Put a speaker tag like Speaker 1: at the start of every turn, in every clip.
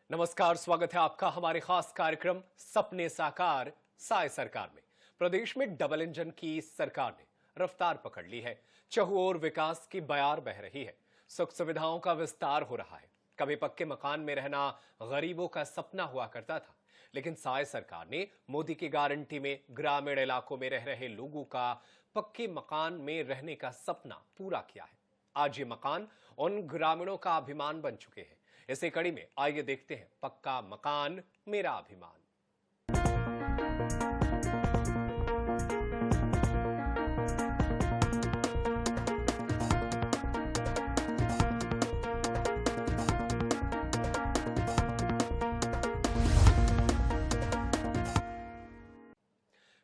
Speaker 1: नमस्कार, स्वागत है आपका हमारे खास कार्यक्रम सपने साकार साय सरकार में। प्रदेश में डबल इंजन की सरकार ने रफ्तार पकड़ ली है। चहुओर विकास की बयार बह रही है। सुख सुविधाओं का विस्तार हो रहा है। कभी पक्के मकान में रहना गरीबों का सपना हुआ करता था, लेकिन साय सरकार ने मोदी की गारंटी में ग्रामीण इलाकों में रह रहे लोगों का पक्के मकान में रहने का सपना पूरा किया है। आज ये मकान उन ग्रामीणों का अभिमान बन चुके हैं। इसी कड़ी में आइए देखते हैं पक्का मकान मेरा अभिमान।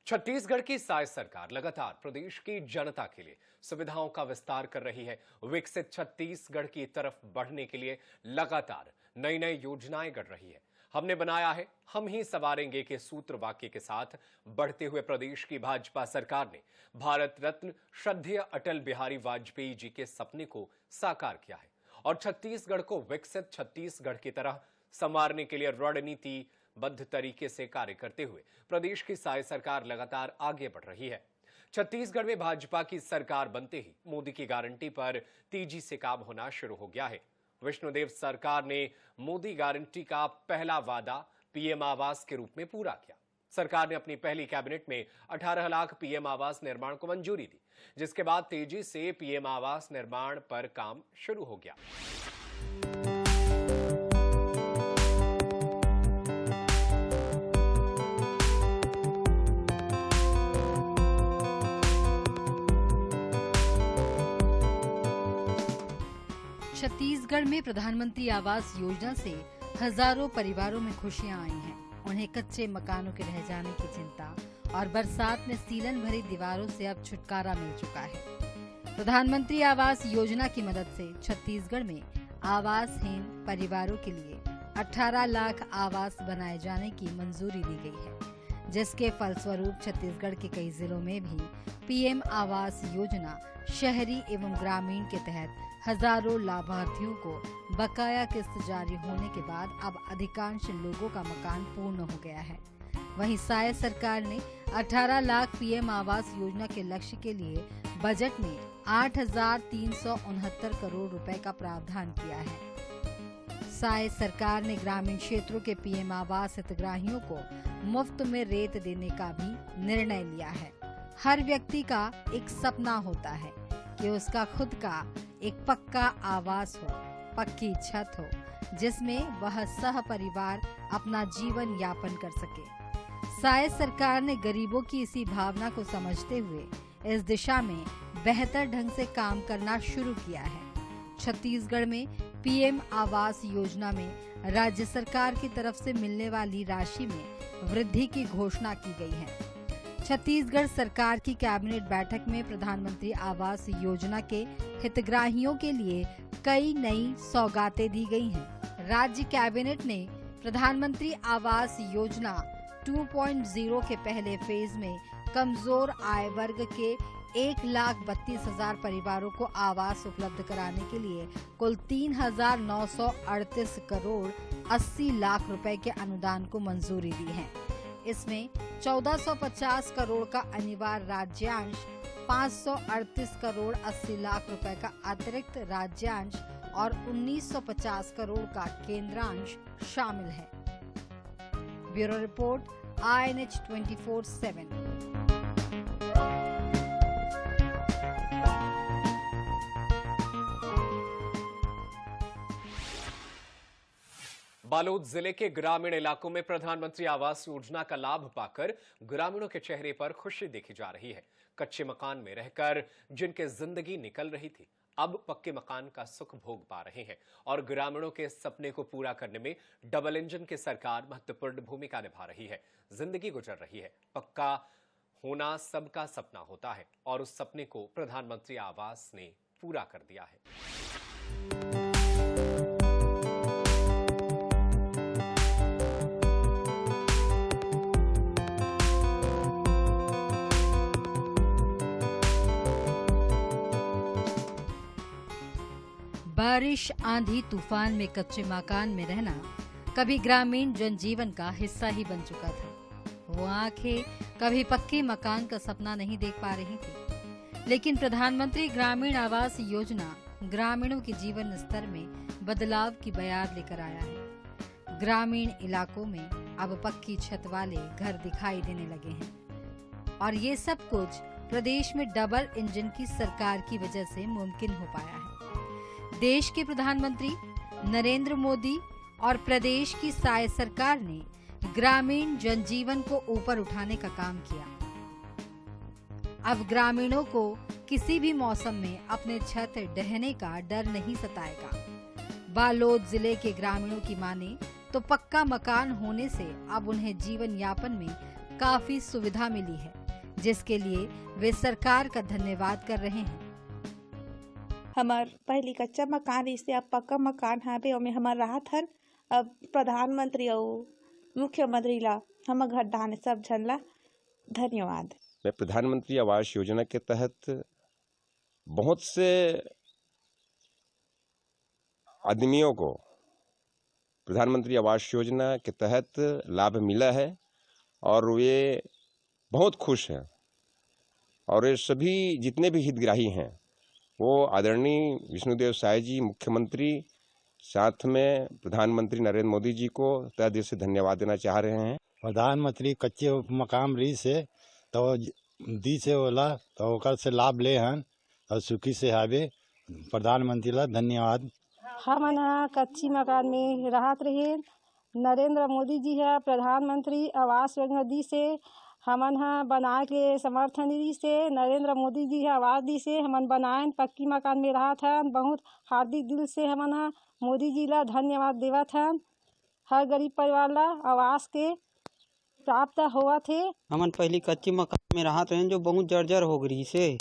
Speaker 1: छत्तीसगढ़ की साय सरकार लगातार प्रदेश की जनता के लिए सुविधाओं का विस्तार कर रही है। विकसित छत्तीसगढ़ की तरफ बढ़ने के लिए लगातार नई नई योजनाएं गढ़ रही है। हमने बनाया है, हम ही संवारेंगे के सूत्र वाक्य के साथ बढ़ते हुए प्रदेश की भाजपा सरकार ने भारत रत्न श्रद्धेय अटल बिहारी वाजपेयी जी के सपने को साकार किया है और छत्तीसगढ़ को विकसित छत्तीसगढ़ की तरह संवारने के लिए रणनीति बद्ध तरीके से कार्य करते हुए प्रदेश की साय सरकार लगातार आगे बढ़ रही है। छत्तीसगढ़ में भाजपा की सरकार बनते ही मोदी की गारंटी पर तेजी से काम होना शुरू हो गया है। विष्णुदेव सरकार ने मोदी गारंटी का पहला वादा पीएम आवास के रूप में पूरा किया। सरकार ने अपनी पहली कैबिनेट में 18 लाख पीएम आवास निर्माण को मंजूरी दी, जिसके बाद तेजी से पीएम आवास निर्माण पर काम शुरू हो गया।
Speaker 2: छत्तीसगढ़ में प्रधानमंत्री आवास योजना से हजारों परिवारों में खुशियां आई हैं। उन्हें कच्चे मकानों के रह जाने की चिंता और बरसात में सीलन भरी दीवारों से अब छुटकारा मिल चुका है। प्रधानमंत्री आवास योजना की मदद से छत्तीसगढ़ में आवासहीन परिवारों के लिए 18 लाख आवास बनाए जाने की मंजूरी दी गई है, जिसके फलस्वरूप छत्तीसगढ़ के कई जिलों में भी पीएम आवास योजना शहरी एवं ग्रामीण के तहत हजारों लाभार्थियों को बकाया किस्त जारी होने के बाद अब अधिकांश लोगों का मकान पूर्ण हो गया है। वहीं साय सरकार ने 18 लाख पीएम आवास योजना के लक्ष्य के लिए बजट में 8,369 करोड़ रुपए का प्रावधान किया है। साय सरकार ने ग्रामीण क्षेत्रों के पीएम आवास हितग्राहियों को मुफ्त में रेत देने का भी निर्णय लिया है। हर व्यक्ति का एक सपना होता है कि उसका खुद का एक पक्का आवास हो, पक्की छत हो, जिसमें वह सह परिवार अपना जीवन यापन कर सके। साय सरकार ने गरीबों की इसी भावना को समझते हुए इस दिशा में बेहतर ढंग से काम करना शुरू किया है। छत्तीसगढ़ में पीएम आवास योजना में राज्य सरकार की तरफ से मिलने वाली राशि में वृद्धि की घोषणा की गई है। छत्तीसगढ़ सरकार की कैबिनेट बैठक में प्रधानमंत्री आवास योजना के हितग्राहियों के लिए कई नई सौगातें दी गई हैं। राज्य कैबिनेट ने प्रधानमंत्री आवास योजना 2.0 के पहले फेज में कमजोर आय वर्ग के 1,32,000 परिवारों को आवास उपलब्ध कराने के लिए कुल 3,938 करोड़ 80 लाख रुपए के अनुदान को मंजूरी दी है। इसमें 1,450 करोड़ का अनिवार्य राज्यांश, 538 करोड़ 80 लाख रुपए का अतिरिक्त राज्यांश और 1,950 करोड़ का केंद्रांश शामिल है। Bureau report, INH 24/7।
Speaker 1: बालोद जिले के ग्रामीण इलाकों में प्रधानमंत्री आवास योजना का लाभ पाकर ग्रामीणों के चेहरे पर खुशी देखी जा रही है। कच्चे मकान में रहकर जिनकी जिंदगी निकल रही थी, अब पक्के मकान का सुख भोग पा रहे हैं और ग्रामीणों के सपने को पूरा करने में डबल इंजन की सरकार महत्वपूर्ण भूमिका निभा रही है। जिंदगी गुजर रही है। पक्का होना सबका सपना होता है और उस सपने को प्रधानमंत्री आवास ने पूरा कर दिया है।
Speaker 2: बारिश, आंधी, तूफान में कच्चे मकान में रहना कभी ग्रामीण जनजीवन का हिस्सा ही बन चुका था। वो आंखें कभी पक्के मकान का सपना नहीं देख पा रही थी, लेकिन प्रधानमंत्री ग्रामीण आवास योजना ग्रामीणों के जीवन स्तर में बदलाव की बयार लेकर आया है। ग्रामीण इलाकों में अब पक्की छत वाले घर दिखाई देने लगे हैं और ये सब कुछ प्रदेश में डबल इंजन की सरकार की वजह से मुमकिन हो पाया है। देश के प्रधानमंत्री नरेंद्र मोदी और प्रदेश की साय सरकार ने ग्रामीण जनजीवन को ऊपर उठाने का काम किया। अब ग्रामीणों को किसी भी मौसम में अपने छत ढहने का डर नहीं सताएगा। बालोद जिले के ग्रामीणों की माने तो पक्का मकान होने से अब उन्हें जीवन यापन में काफी सुविधा मिली है, जिसके लिए वे सरकार का धन्यवाद कर रहे हैं।
Speaker 3: हमार पहली कच्चा मकान रही से अब पक्का मकान हावे ओमे हमार राहत हर। अब प्रधानमंत्री और मुख्यमंत्री ला हम घर दाने सब झन ला धन्यवाद।
Speaker 4: मैं प्रधानमंत्री आवास योजना के तहत बहुत से आदमियों को प्रधानमंत्री आवास योजना के तहत लाभ मिला है और वे बहुत खुश हैं। और ये सभी जितने भी हितग्राही हैं वो आदरणीय विष्णुदेव साय जी मुख्यमंत्री साथ में प्रधानमंत्री नरेंद्र मोदी जी को तहे दिल से धन्यवाद देना चाह रहे हैं।
Speaker 5: प्रधानमंत्री कच्चे मकान रही से तो दी से होला तो ओकर से लाभ ले हन और सुखी से हावे। प्रधानमंत्री ला धन्यवाद।
Speaker 3: हमन कच्ची मकान में राहत रहे। नरेंद्र मोदी जी है प्रधानमंत्री आवास योजना दी से हमन बना के समर्थन दी से नरेंद्र मोदी जी है आवास दी से हमन बनाए पक्की मकान में राहत है। बहुत हार्दिक दिल से हमन मोदी जी ला धन्यवाद देवत हैं। हर गरीब परिवार ला आवास के प्राप्त हुआ थे।
Speaker 6: हमन पहली कच्ची मकान में राहत रहे जो बहुत जर्जर हो गई से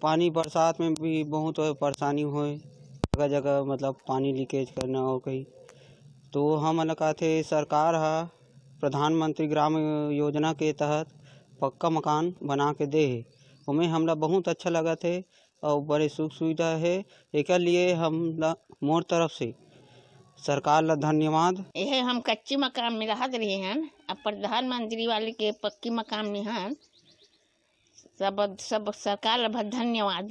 Speaker 6: पानी बरसात में भी बहुत परेशानी हुए, जगह जगह मतलब पानी लीकेज करना हो कहीं। तो हमन कहते सरकार है प्रधानमंत्री ग्राम योजना के तहत पक्का मकान बना के दे है, उमें हमला बहुत अच्छा लगा थे और बड़े सुख सुविधा है। एक लिए हम मोर तरफ से सरकार ला धन्यवाद।
Speaker 7: यह हम कच्ची मकान में रहत रहे हैं, अब प्रधानमंत्री वाले के पक्की मकान में हैं, सब सरकार ला धन्यवाद।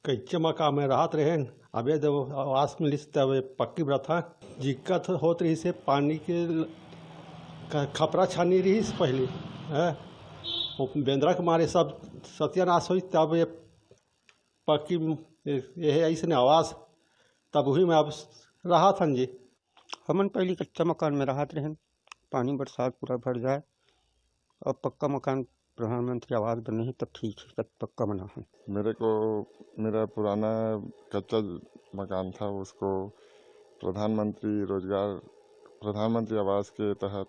Speaker 8: कच्चे मकान में राहत रहे अबे जब आवास मिली तब पक्की प्रथा दिक्कत होत रही से पानी के खपरा छानी रही से पहले बेंद्रा के मारे सब सत्यानाश हुई तब ये पक्की यह ऐसे आवास तब वही में अब राहत हन जी।
Speaker 6: हमन पहली कच्चा मकान में राहत रहे, पानी बरसात पूरा भर जाए और पक्का मकान प्रधानमंत्री आवास बने ही तब ठीक है, तब पक्का बना है।
Speaker 9: मेरे को मेरा पुराना कच्चा मकान था, उसको प्रधानमंत्री आवास के तहत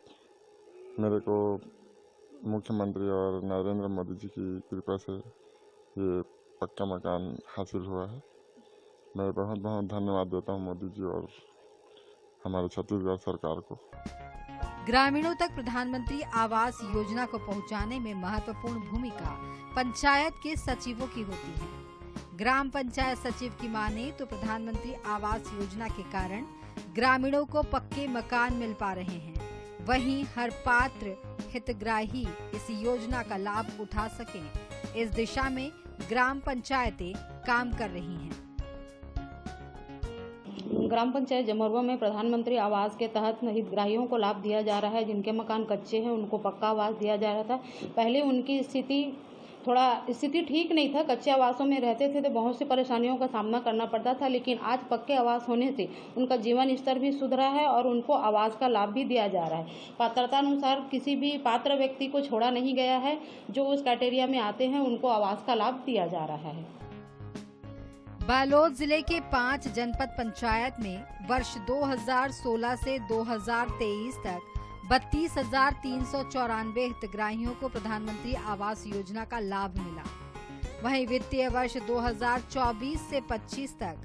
Speaker 9: मेरे को मुख्यमंत्री और नरेंद्र मोदी जी की कृपा से ये पक्का मकान हासिल हुआ है। मैं बहुत बहुत धन्यवाद देता हूँ मोदी जी और हमारे छत्तीसगढ़ सरकार को।
Speaker 2: ग्रामीणों तक प्रधानमंत्री आवास योजना को पहुंचाने में महत्वपूर्ण भूमिका पंचायत के सचिवों की होती है। ग्राम पंचायत सचिव की माने तो प्रधानमंत्री आवास योजना के कारण ग्रामीणों को पक्के मकान मिल पा रहे हैं। वहीं हर पात्र हितग्राही इस योजना का लाभ उठा सकें, इस दिशा में ग्राम पंचायतें काम कर रही हैं।
Speaker 10: ग्राम पंचायत जमरवा में प्रधानमंत्री आवास के तहत हितग्राहियों को लाभ दिया जा रहा है। जिनके मकान कच्चे हैं उनको पक्का आवास दिया जा रहा था। पहले उनकी स्थिति ठीक नहीं था, कच्चे आवासों में रहते थे तो बहुत सी परेशानियों का सामना करना पड़ता था, लेकिन आज पक्के आवास होने से उनका जीवन स्तर भी सुधरा है और उनको आवास का लाभ भी दिया जा रहा है। पात्रता अनुसार किसी भी पात्र व्यक्ति को छोड़ा नहीं गया है, जो उस क्राइटेरिया में आते हैं उनको आवास का लाभ दिया जा रहा है।
Speaker 2: बालोद जिले के 5 जनपद पंचायत में वर्ष 2016 से 2023 तक 32,394 हितग्राहियों को प्रधानमंत्री आवास योजना का लाभ मिला। वहीं वित्तीय वर्ष 2024 से 25 तक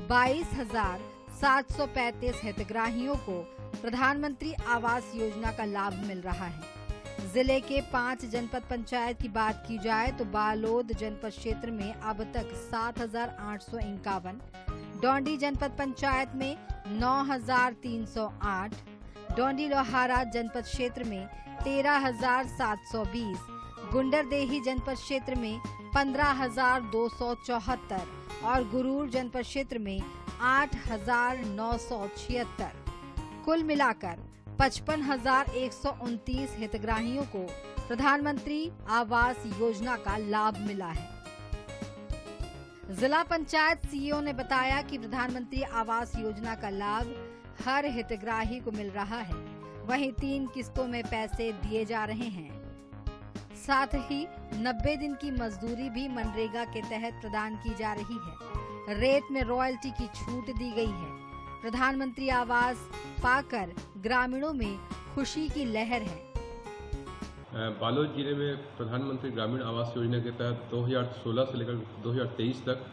Speaker 2: 22,735 हितग्राहियों को प्रधानमंत्री आवास योजना का लाभ मिल रहा है। जिले के 5 जनपद पंचायत की बात की जाए तो बालोद जनपद क्षेत्र में अब तक 7,851, डोंडी जनपद पंचायत में 9,308, डोंडी लोहारा जनपद क्षेत्र में 13,720, गुंडरदेही जनपद क्षेत्र में 15,274 और गुरूर जनपद क्षेत्र में 8,976। कुल मिलाकर 55,129 हितग्राहियों को प्रधानमंत्री आवास योजना का लाभ मिला है। जिला पंचायत सीईओ ने बताया कि प्रधानमंत्री आवास योजना का लाभ हर हितग्राही को मिल रहा है। वहीं 3 किस्तों में पैसे दिए जा रहे हैं। साथ ही 90 दिन की मजदूरी भी मनरेगा के तहत प्रदान की जा रही है। रेट में रॉयल्टी की छूट दी गई है। प्रधानमंत्री आवास पाकर ग्रामीणों में खुशी की लहर है।
Speaker 11: बालोद जिले में प्रधानमंत्री ग्रामीण आवास योजना के तहत 2016 से लेकर 2023 तक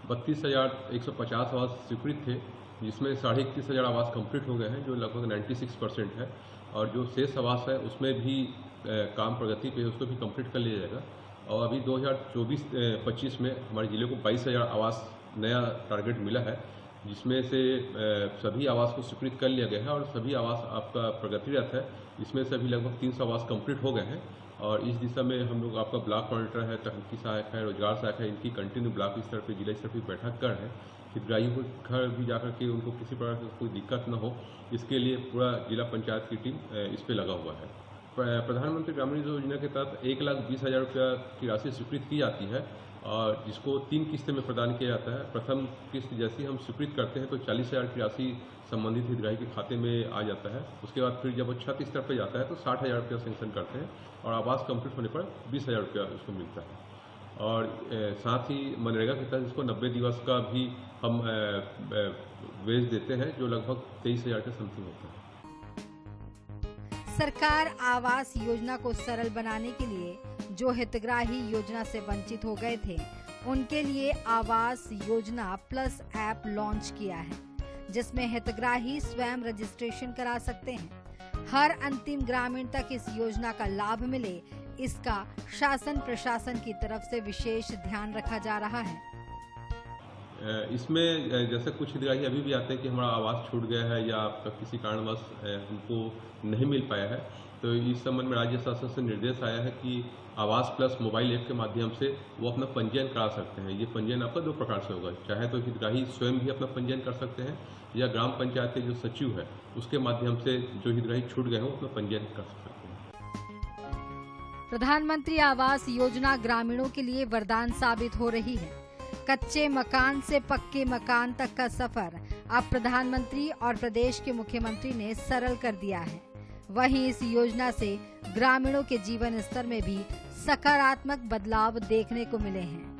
Speaker 11: 32,150 आवास स्वीकृत थे, जिसमें 31,500 आवास कंप्लीट हो गए हैं, जो लगभग 96% है। और जो शेष आवास है उसमें भी काम प्रगति पे है, उसको भी कंप्लीट कर लिया जाएगा। और अभी 2024-25 में हमारे जिले को 22,000 आवास नया टारगेट मिला है, जिसमें से सभी आवास को स्वीकृत कर लिया गया है और सभी आवास आपका प्रगतिरत है। इसमें से अभी लगभग 300 आवास कंप्लीट हो गए हैं और इस दिशा में हम लोग आपका ब्लॉक मॉनिटर है, तकनीकी सहायक है, रोजगार सहायक है, इनकी कंटिन्यू ब्लॉक स्तर पर, जिला स्तर पर बैठक कर रहे हैं। हितग्राहियों को घर भी जाकर के उनको किसी प्रकार की कोई दिक्कत न हो, इसके लिए पूरा जिला पंचायत की टीम इस पर लगा हुआ है। प्रधानमंत्री ग्रामीण योजना के तहत 1,20,000 रुपया की राशि स्वीकृत की जाती है और जिसको 3 किस्तें में प्रदान किया जाता है। प्रथम किस्त जैसे ही हम स्वीकृत करते हैं तो 40,000 की राशि संबंधित हितग्राही के खाते में आ जाता है। उसके बाद फिर जब वो छत स्तर पर जाता है तो 60,000 रुपया सेंक्शन करते हैं और आवास कंप्लीट होने पर 20,000 रुपया उसको मिलता है। और साथ ही मनरेगा के तहत इसको 90 दिवस का भी हम वेज देते हैं, जो लगभग 23,000 के समथिंग होता है।
Speaker 2: सरकार आवास योजना को सरल बनाने के लिए जो हितग्राही योजना से वंचित हो गए थे, उनके लिए Awas Yojana plus app launch किया है, जिसमें हितग्राही स्वयं रजिस्ट्रेशन करा सकते हैं। हर अंतिम ग्रामीण तक इस योजना का लाभ मिले, इसका शासन प्रशासन की तरफ से विशेष ध्यान रखा जा रहा है।
Speaker 11: इसमें जैसे कुछ हितग्राही अभी भी आते हैं कि हमारा आवास छूट गया है या आपका किसी कारणवश हमको नहीं मिल पाया है, तो इस संबंध में राज्य शासन से निर्देश आया है कि आवास प्लस मोबाइल ऐप के माध्यम से वो अपना पंजीयन करा सकते हैं। ये पंजीयन आपका 2 प्रकार से होगा, चाहे तो हितग्राही स्वयं भी अपना पंजीयन कर सकते हैं या ग्राम पंचायत के जो सचिव है उसके माध्यम से जो हितग्राही छूट गए हैं वो अपना पंजीयन कर सकते हैं।
Speaker 2: प्रधानमंत्री आवास योजना ग्रामीणों के लिए वरदान साबित हो रही है। कच्चे मकान से पक्के मकान तक का सफर अब प्रधानमंत्री और प्रदेश के मुख्यमंत्री ने सरल कर दिया है। वहीं इस योजना से ग्रामीणों के जीवन स्तर में भी सकारात्मक बदलाव देखने को मिले हैं।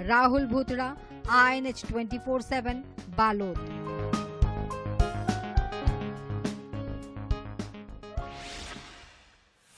Speaker 2: राहुल भूतड़ा, INH 24/7, बालोद।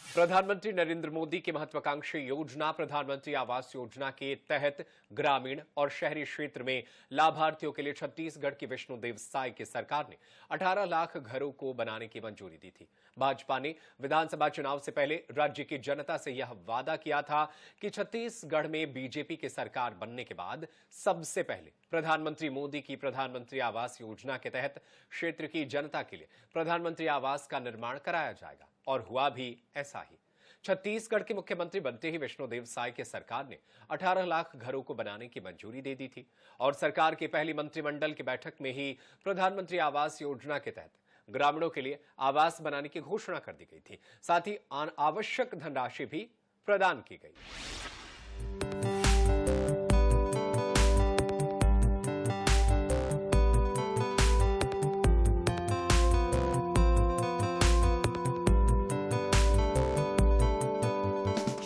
Speaker 1: प्रधानमंत्री नरेंद्र मोदी की महत्वाकांक्षी योजना प्रधानमंत्री आवास योजना के तहत ग्रामीण और शहरी क्षेत्र में लाभार्थियों के लिए छत्तीसगढ़ की विष्णुदेव साय की सरकार ने 18 लाख घरों को बनाने की मंजूरी दी थी। भाजपा ने विधानसभा चुनाव से पहले राज्य की जनता से यह वादा किया था कि छत्तीसगढ़ में बीजेपी की सरकार बनने के बाद सबसे पहले प्रधानमंत्री मोदी की प्रधानमंत्री आवास योजना के तहत क्षेत्र की जनता के लिए प्रधानमंत्री आवास का निर्माण कराया जाएगा, और हुआ भी ऐसा ही। छत्तीसगढ़ के मुख्यमंत्री बनते ही विष्णुदेव साय की सरकार ने 18 लाख घरों को बनाने की मंजूरी दे दी थी और सरकार की पहली मंत्रिमंडल की बैठक में ही प्रधानमंत्री आवास योजना के तहत ग्रामीणों के लिए आवास बनाने की घोषणा कर दी गई थी। साथ ही आवश्यक धनराशि भी प्रदान की गई।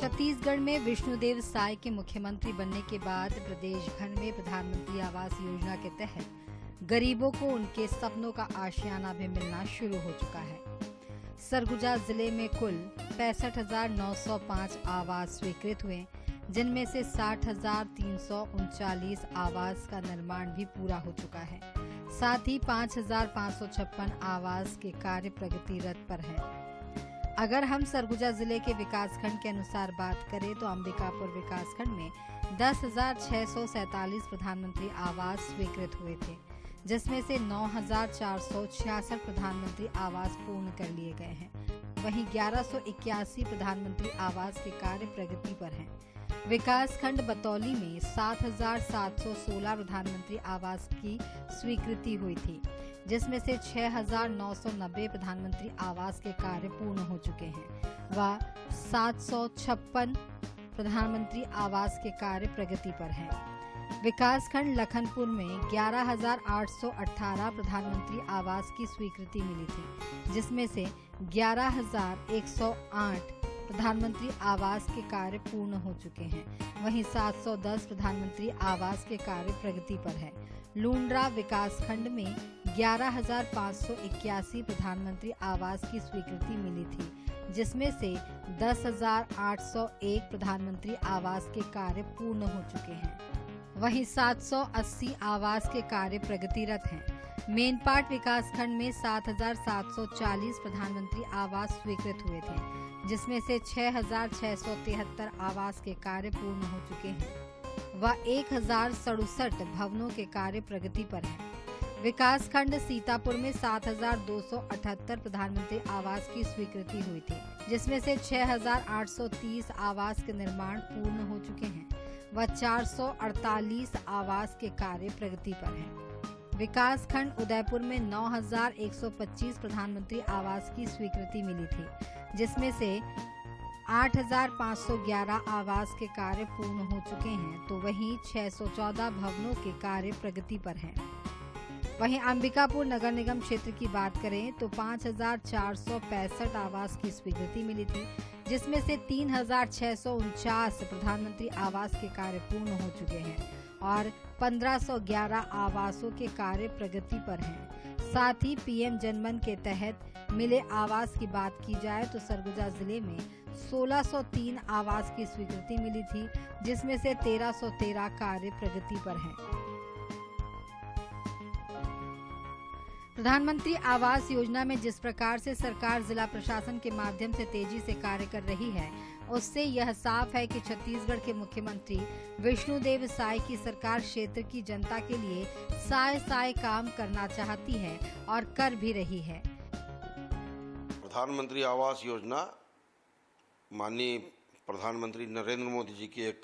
Speaker 2: छत्तीसगढ़ में विष्णुदेव साय के मुख्यमंत्री बनने के बाद प्रदेश भर में प्रधानमंत्री आवास योजना के तहत गरीबों को उनके सपनों का आशियाना भी मिलना शुरू हो चुका है। सरगुजा जिले में कुल 65,905 आवास स्वीकृत हुए, जिनमें से 60,339 आवास का निर्माण भी पूरा हो चुका है। साथ ही 5,556 आवास के कार्य प्रगतिरत पर है। अगर हम सरगुजा जिले के विकासखंड के अनुसार बात करें तो अंबिकापुर विकासखंड में 10,647 प्रधानमंत्री आवास स्वीकृत हुए थे, जिसमें से 9,466 प्रधानमंत्री आवास पूर्ण कर लिए गए हैं। वहीं 1181 प्रधानमंत्री आवास के कार्य प्रगति पर हैं। विकास खंड बतौली में 7,716 प्रधानमंत्री आवास की स्वीकृति हुई थी, जिसमें से 6,990 प्रधानमंत्री आवास के कार्य पूर्ण हो चुके हैं व 756 प्रधानमंत्री आवास के कार्य प्रगति पर हैं। विकास खंड लखनपुर में 11,818 प्रधानमंत्री आवास की स्वीकृति मिली थी, जिसमें से 11,108 प्रधानमंत्री आवास के कार्य पूर्ण हो चुके हैं। वहीं 710 प्रधानमंत्री आवास के कार्य प्रगति पर है। लूंड्रा विकास खंड में 11,581 प्रधानमंत्री आवास की स्वीकृति मिली थी, जिसमें से 10,801 प्रधानमंत्री आवास के कार्य पूर्ण हो चुके हैं। वहीं 780 आवास के कार्य प्रगतिरत हैं। मेनपाट विकास खंड में 7,740 प्रधानमंत्री आवास स्वीकृत हुए थे, जिसमें से 6,673 आवास के कार्य पूर्ण हो चुके हैं व 1,067 भवनों के कार्य प्रगति पर हैं। विकास खंड सीतापुर में 7,278 प्रधानमंत्री आवास की स्वीकृति हुई थी, जिसमें से 6,830 आवास के निर्माण पूर्ण हो चुके हैं व 448 आवास के कार्य प्रगति पर हैं। विकास खंड उदयपुर में 9,125 प्रधानमंत्री आवास की स्वीकृति मिली थी, जिसमें से 8,511 आवास के कार्य पूर्ण हो चुके हैं, तो वहीं 614 भवनों के कार्य प्रगति पर हैं। वहीं अंबिकापुर नगर निगम क्षेत्र की बात करें तो 5,465 आवास की स्वीकृति मिली थी, जिसमें से 3,649 प्रधानमंत्री आवास के कार्य पूर्ण हो चुके हैं और 1,511 आवासों के कार्य प्रगति पर हैं। साथ ही पीएम जनमन के तहत मिले आवास की बात की जाए तो सरगुजा जिले में 1,603 आवास की स्वीकृति मिली थी, जिसमें से 1,313 कार्य प्रगति पर हैं। प्रधानमंत्री आवास योजना में जिस प्रकार से सरकार जिला प्रशासन के माध्यम से तेजी से कार्य कर रही है, उससे यह साफ है कि छत्तीसगढ़ के मुख्यमंत्री विष्णुदेव साय की सरकार क्षेत्र की जनता के लिए साय काम करना चाहती है और कर भी रही है।
Speaker 12: प्रधानमंत्री आवास योजना माननीय प्रधानमंत्री नरेंद्र मोदी जी की एक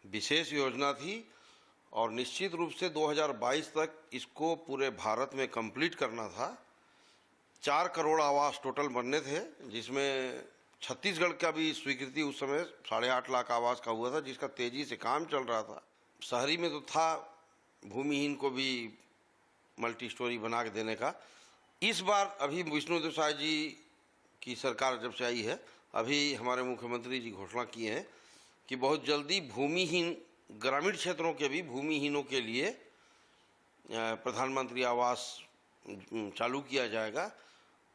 Speaker 12: विशेष योजना थी और निश्चित रूप से 2022 तक इसको पूरे भारत में कंप्लीट करना था। 4 करोड़ आवास टोटल बनने थे, जिसमें छत्तीसगढ़ का भी स्वीकृति उस समय 8.5 लाख आवास का हुआ था, जिसका तेजी से काम चल रहा था। शहरी में तो था भूमिहीन को भी मल्टी स्टोरी बना के देने का। इस बार अभी विष्णुदेव साय जी की सरकार जब से आई है, अभी हमारे मुख्यमंत्री जी घोषणा किए हैं कि बहुत जल्दी भूमिहीन ग्रामीण क्षेत्रों के भी भूमिहीनों के लिए प्रधानमंत्री आवास चालू किया जाएगा,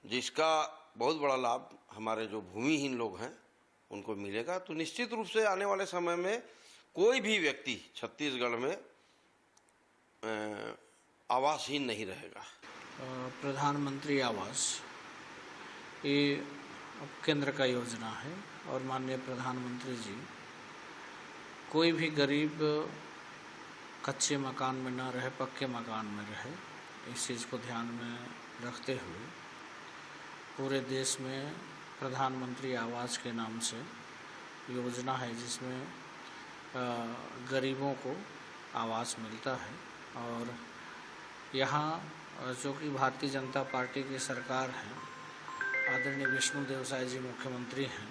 Speaker 12: जिसका बहुत बड़ा लाभ हमारे जो भूमिहीन लोग हैं उनको मिलेगा। तो निश्चित रूप से आने वाले समय में कोई भी व्यक्ति छत्तीसगढ़ में आवासहीन नहीं रहेगा।
Speaker 13: प्रधानमंत्री आवास ये केंद्र का योजना है और माननीय प्रधानमंत्री जी कोई भी गरीब कच्चे मकान में न रहे, पक्के मकान में रहे, इस चीज़ को ध्यान में रखते हुए पूरे देश में प्रधानमंत्री आवास के नाम से योजना है, जिसमें गरीबों को आवास मिलता है। और यहाँ जो कि भारतीय जनता पार्टी की सरकार है, आदरणीय विष्णुदेव साय जी मुख्यमंत्री हैं,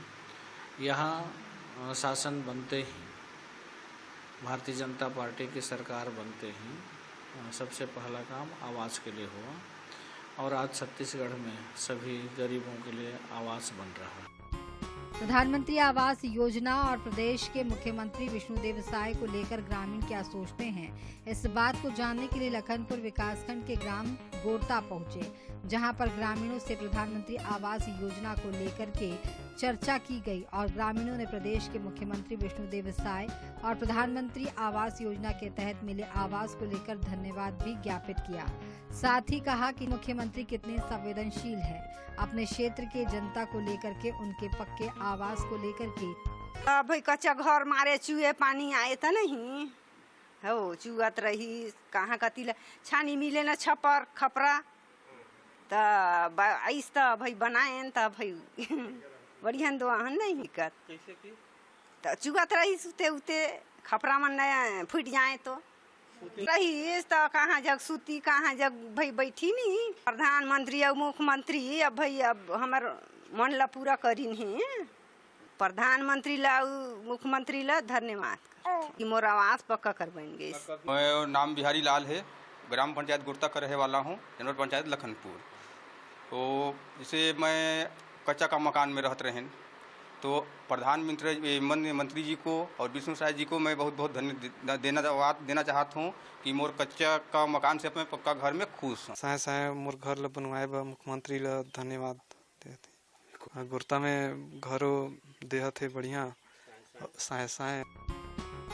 Speaker 13: यहाँ शासन बनते ही भारतीय जनता पार्टी की सरकार बनते ही सबसे पहला काम आवास के लिए हुआ और आज छत्तीसगढ़ में सभी गरीबों के लिए आवास बन रहा है।
Speaker 2: प्रधानमंत्री आवास योजना और प्रदेश के मुख्यमंत्री विष्णुदेव साय को लेकर ग्रामीण क्या सोचते हैं, इस बात को जानने के लिए लखनपुर विकासखंड के ग्राम गोरता पहुंचे, जहां पर ग्रामीणों से प्रधानमंत्री आवास योजना को लेकर के चर्चा की गई और ग्रामीणों ने प्रदेश के मुख्यमंत्री विष्णुदेव साय और प्रधानमंत्री आवास योजना के तहत मिले आवास को लेकर धन्यवाद भी ज्ञापित किया। साथ ही कहा कि मुख्यमंत्री कितने संवेदनशील है, अपने क्षेत्र के जनता को लेकर के, उनके पक्के आवास को लेकर के।
Speaker 14: भाई कच्चा घर मारे चूहे पानी आए था नहीं हो चुगत रही कहाँ कति छानी मिले न छपर खपरा त ऐस त भाई बनाएन त भाई बढ़िया दो आहन नहीं हिकत त चुगत रही सुते उते खपरा मन न फूट जाए तो रही तो कहाँ जग सूती कहाँ जग भाई बैठी नहीं प्रधानमंत्री और मुख्यमंत्री अब भाई अब हमार मन ला पूरा करीन है प्रधानमंत्री ला मुख्यमंत्री ला धन्यवाद कि मोर आवास पक्का कर बन गए।
Speaker 15: मैं नाम बिहारी लाल है, ग्राम पंचायत गुर्ता का रहे वाला हूँ, जनरल पंचायत लखनपुर। तो जैसे मैं कच्चा का मकान में रहते रहें तो प्रधानमंत्री मंत्री जी को और विष्णु साय जी को मैं बहुत बहुत धन्यवाद देना चाहता हूँ कि मोर कच्चा का मकान से अपने पक्का घर में खुश हूँ।
Speaker 16: साय साय मोर घर ला बनवाए बा मुख्यमंत्री ला धन्यवाद देते। गुर्ता में घरों देहत है बढ़िया साय साय।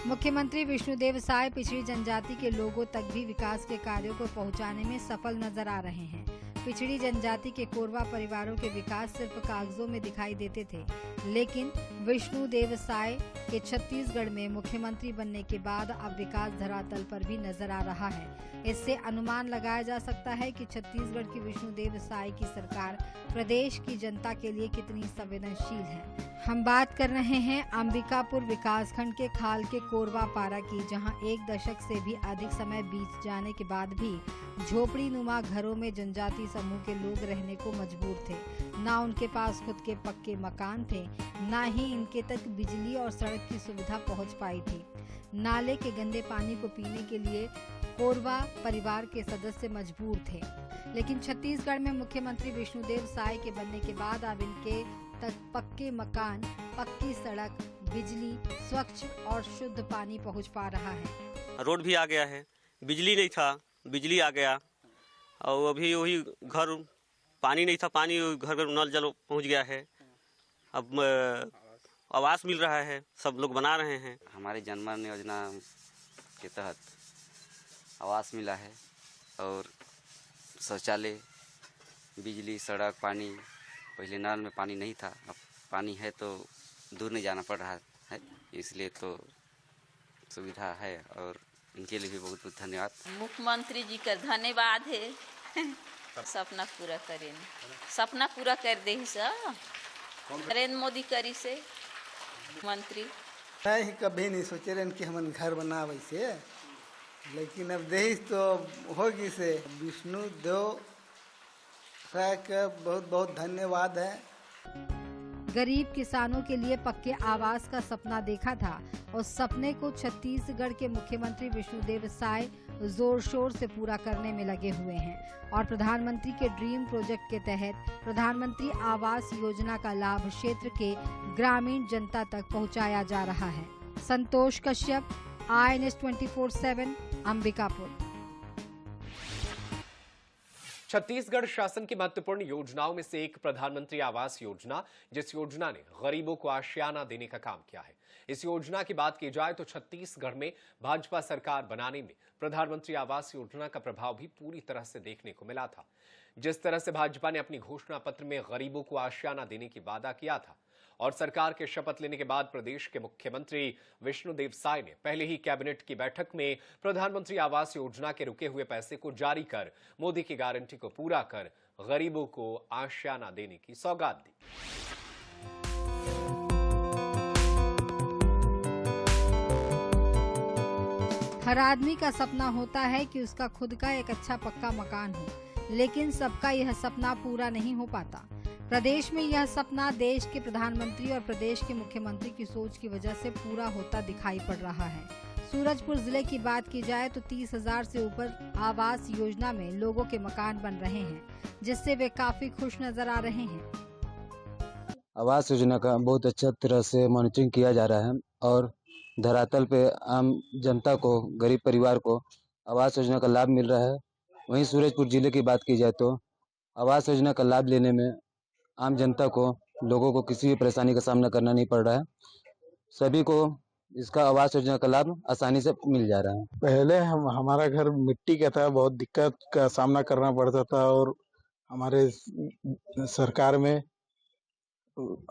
Speaker 2: मुख्यमंत्री विष्णुदेव साय पिछड़ी जनजाति के लोगों तक भी विकास के कार्यों को पहुंचाने में सफल नजर आ रहे हैं। पिछड़ी जनजाति के कोरवा परिवारों के विकास सिर्फ कागजों में दिखाई देते थे, लेकिन विष्णुदेव साय के छत्तीसगढ़ में मुख्यमंत्री बनने के बाद अब विकास धरातल पर भी नजर आ रहा है। इससे अनुमान लगाया जा सकता है कि छत्तीसगढ़ की विष्णुदेव साय की सरकार प्रदेश की जनता के लिए कितनी संवेदनशील है। हम बात कर रहे हैं अंबिकापुर विकासखंड के खाल के कोरवा पारा की, जहां एक दशक से भी अधिक समय बीत जाने के बाद भी झोपड़ी नुमा घरों में जनजाति समूह के लोग रहने को मजबूर थे। ना उनके पास खुद के पक्के मकान थे, ना ही इनके तक बिजली और सड़क की सुविधा पहुंच पाई थी। नाले के गंदे पानी को पीने के लिए कोरवा परिवार के सदस्य मजबूर थे, लेकिन छत्तीसगढ़ में मुख्यमंत्री विष्णुदेव साय के बनने के बाद अब इनके तक पक्के मकान, पक्की सड़क, बिजली, स्वच्छ और शुद्ध पानी पहुंच पा रहा है।
Speaker 17: रोड भी आ गया है, बिजली नहीं था, बिजली आ गया, और अभी वही घर पानी नहीं था, पानी घर घर नल जल पहुंच गया है। अब आवास मिल रहा है, सब लोग बना रहे हैं।
Speaker 18: हमारी जनमन योजना के तहत आवास मिला है और शौचालय, बिजली, सड़क, पानी। पहले नल में पानी नहीं था, अब पानी है तो दूर नहीं जाना पड़ रहा है, इसलिए तो सुविधा है और इनके लिए भी बहुत बहुत धन्यवाद।
Speaker 19: मुख्यमंत्री जी का धन्यवाद है। सपना पूरा करें, सपना पूरा कर दे नरेंद्र मोदी करी से मंत्री।
Speaker 20: नहीं कभी नहीं सोचे रहे कि हम घर बना वैसे, लेकिन अब देश तो होगी से विष्णु देव साय का बहुत बहुत धन्यवाद है।
Speaker 2: गरीब किसानों के लिए पक्के आवास का सपना देखा था, उस सपने को छत्तीसगढ़ के मुख्यमंत्री विष्णुदेव साय जोर शोर से पूरा करने में लगे हुए हैं और प्रधानमंत्री के ड्रीम प्रोजेक्ट के तहत प्रधानमंत्री आवास योजना का लाभ क्षेत्र के ग्रामीण जनता तक पहुंचाया जा रहा है। संतोष कश्यप, INS 24/7, अंबिकापुर।
Speaker 1: छत्तीसगढ़ शासन की महत्वपूर्ण योजनाओं में से एक प्रधानमंत्री आवास योजना, जिस योजना ने गरीबों को आशियाना देने का काम किया है। इस योजना की बात की जाए तो छत्तीसगढ़ में भाजपा सरकार बनाने में प्रधानमंत्री आवास योजना का प्रभाव भी पूरी तरह से देखने को मिला था। जिस तरह से भाजपा ने अपनी घोषणा पत्र में गरीबों को आशियाना देने की वादा किया था और सरकार के शपथ लेने के बाद प्रदेश के मुख्यमंत्री विष्णुदेव साय ने पहले ही कैबिनेट की बैठक में प्रधानमंत्री आवास योजना के रुके हुए पैसे को जारी कर मोदी की गारंटी को पूरा कर गरीबों को आशियाना देने की सौगात दी।
Speaker 2: हर आदमी का सपना होता है कि उसका खुद का एक अच्छा पक्का मकान हो, लेकिन सबका यह सपना पूरा नहीं हो पाता। प्रदेश में यह सपना देश के प्रधानमंत्री और प्रदेश के मुख्यमंत्री की सोच की वजह से पूरा होता दिखाई पड़ रहा है। सूरजपुर जिले की बात की जाए तो 30,000 से ऊपर आवास योजना में लोगों के मकान बन रहे हैं, जिससे वे काफी खुश नजर आ रहे हैं।
Speaker 21: आवास योजना का बहुत अच्छा तरह से मॉनिटरिंग किया जा रहा है और धरातल पे आम जनता को, गरीब परिवार को आवास योजना का लाभ मिल रहा है। वहीं सूरजपुर जिले की बात की जाए तो आवास योजना का लाभ लेने में आम जनता को, लोगों को किसी भी परेशानी का सामना करना नहीं पड़ रहा है। सभी को इसका आवास योजना का लाभ आसानी से मिल जा रहा है।
Speaker 22: पहले हमारा घर मिट्टी का था, बहुत दिक्कत का सामना करना पड़ता था और हमारे सरकार में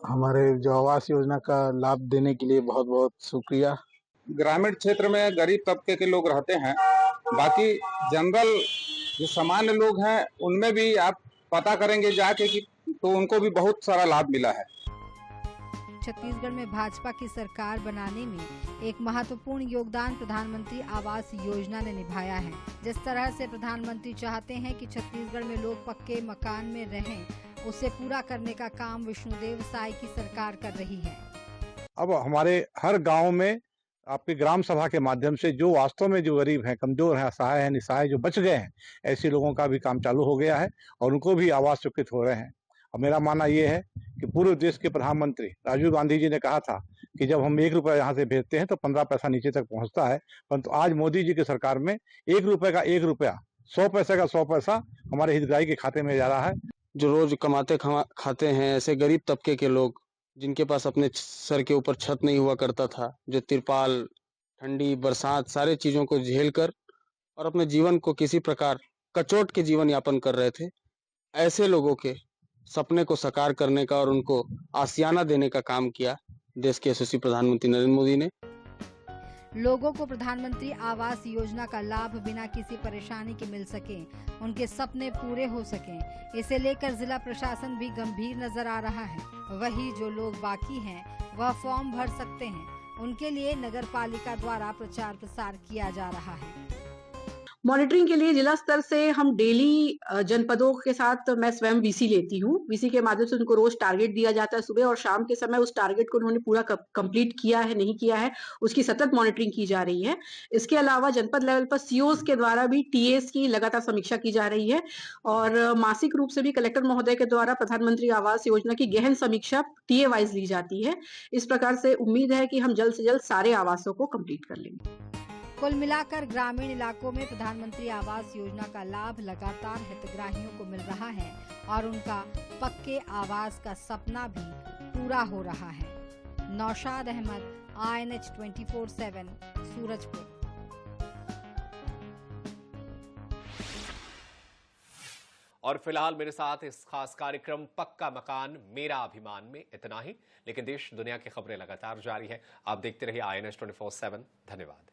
Speaker 22: हमारे जो आवास योजना का लाभ देने के लिए बहुत बहुत शुक्रिया।
Speaker 4: ग्रामीण क्षेत्र में गरीब तबके के लोग रहते हैं, बाकी जनरल जो सामान्य लोग हैं उनमें भी आप पता करेंगे जाके कि तो उनको भी बहुत सारा लाभ मिला है।
Speaker 2: छत्तीसगढ़ में भाजपा की सरकार बनाने में एक महत्वपूर्ण योगदान प्रधानमंत्री आवास योजना ने निभाया है। जिस तरह से प्रधानमंत्री चाहते हैं कि छत्तीसगढ़ में लोग पक्के मकान में रहें, उसे पूरा करने का काम विष्णुदेव साय की सरकार कर रही है।
Speaker 5: अब हमारे हर गांव में आपकी ग्राम सभा के माध्यम से जो वास्तव में जो गरीब हैं, कमजोर हैं, असहाय हैं, निसहाय जो बच गए हैं, ऐसे लोगों का भी काम चालू हो गया है और उनको भी आवास स्वीकृत हो रहे हैं। और मेरा मानना ये है कि पूरे देश के प्रधानमंत्री राजीव गांधी जी ने कहा था कि जब हम 1 रुपया यहाँ से भेजते हैं तो 15 पैसा नीचे तक पहुँचता है, परंतु आज मोदी जी की सरकार में 1 रुपये का 1 रुपया, 100 पैसे का 100 पैसा हमारे हितग्राही के खाते में जा रहा है।
Speaker 6: जो रोज कमाते खाते हैं, ऐसे गरीब तबके के लोग जिनके पास अपने सर के ऊपर छत नहीं हुआ करता था, जो तिरपाल, ठंडी, बरसात सारे चीजों को झेल कर और अपने जीवन को किसी प्रकार कचोट के जीवन यापन कर रहे थे, ऐसे लोगों के सपने को साकार करने का और उनको आसियाना देने का काम किया देश के यशस्वी प्रधानमंत्री नरेंद्र मोदी ने।
Speaker 2: लोगों को प्रधानमंत्री आवास योजना का लाभ बिना किसी परेशानी के मिल सके, उनके सपने पूरे हो सकें, इसे लेकर जिला प्रशासन भी गंभीर नजर आ रहा है। वही जो लोग बाकी हैं वह फॉर्म भर सकते हैं, उनके लिए नगर पालिका द्वारा प्रचार प्रसार किया जा रहा है।
Speaker 23: मॉनिटरिंग के लिए जिला स्तर से हम डेली जनपदों के साथ मैं स्वयं वीसी लेती हूँ। वीसी के माध्यम से उनको रोज टारगेट दिया जाता है, सुबह और शाम के समय उस टारगेट को उन्होंने पूरा कंप्लीट किया है नहीं किया है, उसकी सतत मॉनिटरिंग की जा रही है। इसके अलावा जनपद लेवल पर सीओज के द्वारा भी टीएस की लगातार समीक्षा की जा रही है और मासिक रूप से भी कलेक्टर महोदय के द्वारा प्रधानमंत्री आवास योजना की गहन समीक्षा टीए वाइज ली जाती है। इस प्रकार से उम्मीद है कि हम जल्द से जल्द सारे आवासों को कंप्लीट कर लेंगे।
Speaker 2: कुल मिलाकर ग्रामीण इलाकों में प्रधानमंत्री आवास योजना का लाभ लगातार हितग्राहियों को मिल रहा है और उनका पक्के आवास का सपना भी पूरा हो रहा है। नौशाद अहमद, INH 24/7, सूरजपुर।
Speaker 1: और फिलहाल मेरे साथ इस खास कार्यक्रम पक्का मकान मेरा अभिमान में इतना ही, लेकिन देश दुनिया की खबरें लगातार जारी है। आप देखते रहिए INH 24/7। धन्यवाद।